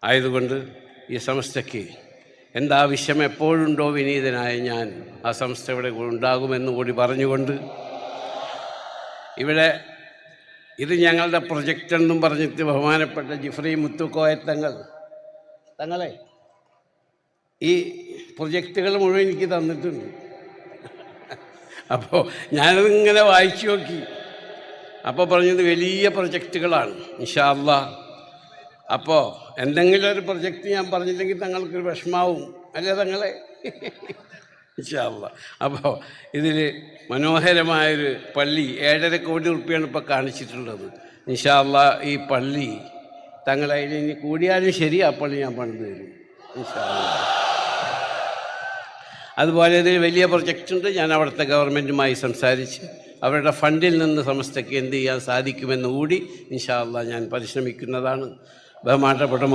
ആയതുകൊണ്ട് ഈ സംസ്ഥയ്ക്ക് എന്താവശ്യം എപ്പോഴുണ്ടോ വിനീതനായ ഞാൻ ആ സംസ്ഥ ഇവിടെ ഉണ്ടാകുമെന്ന് കൂടി പറഞ്ഞുകൊണ്ട് ഇവിടെ ഇത് ഞങ്ങളുടെ പ്രൊജക്റ്റ് എന്നും പറഞ്ഞിട്ട് ബഹുമാനപ്പെട്ട ജിഫ്രി മുത്തുക്കോയ തങ്ങളെ ഈ പ്രൊജക്റ്റുകൾ മുഴുവൻ എനിക്ക് തന്നിട്ടുണ്ട്. അപ്പോൾ ഞാനതിങ്ങനെ വായിച്ചു നോക്കി. അപ്പോൾ പറഞ്ഞത് വലിയ പ്രൊജക്റ്റുകളാണ് ഇൻഷാ അല്ലാഹ്. അപ്പോൾ എന്തെങ്കിലും ഒരു പ്രൊജക്റ്റ് ഞാൻ പറഞ്ഞില്ലെങ്കിൽ തങ്ങൾക്കൊരു വിഷമാവും അല്ലേ തങ്ങളെ? ഇൻഷാ അല്ലാഹ്. അപ്പോൾ ഇതിൽ മനോഹരമായൊരു പള്ളി 7.5 കോടി റുപ്യാണ് ഇപ്പോൾ കാണിച്ചിട്ടുള്ളത്. ഇൻഷാ അല്ലാഹ് ഈ പള്ളി തങ്ങളതിൽ ഇനി കൂടിയാലും ശരി ആ പള്ളി ഞാൻ പണിത് തരും ഇൻഷാ അല്ലാഹ്. അതുപോലെ ഇതിൽ വലിയ പ്രൊജക്റ്റുണ്ട്. ഞാൻ അവിടുത്തെ ഗവൺമെൻറ്റുമായി സംസാരിച്ച് അവരുടെ ഫണ്ടിൽ നിന്ന് സംസ്ഥയ്ക്ക് എന്ത് ചെയ്യാൻ സാധിക്കുമെന്ന് കൂടി ഇൻഷാ അല്ലാഹ് ഞാൻ പരിശ്രമിക്കുന്നതാണ്. ബഹുമാനപ്പെട്ട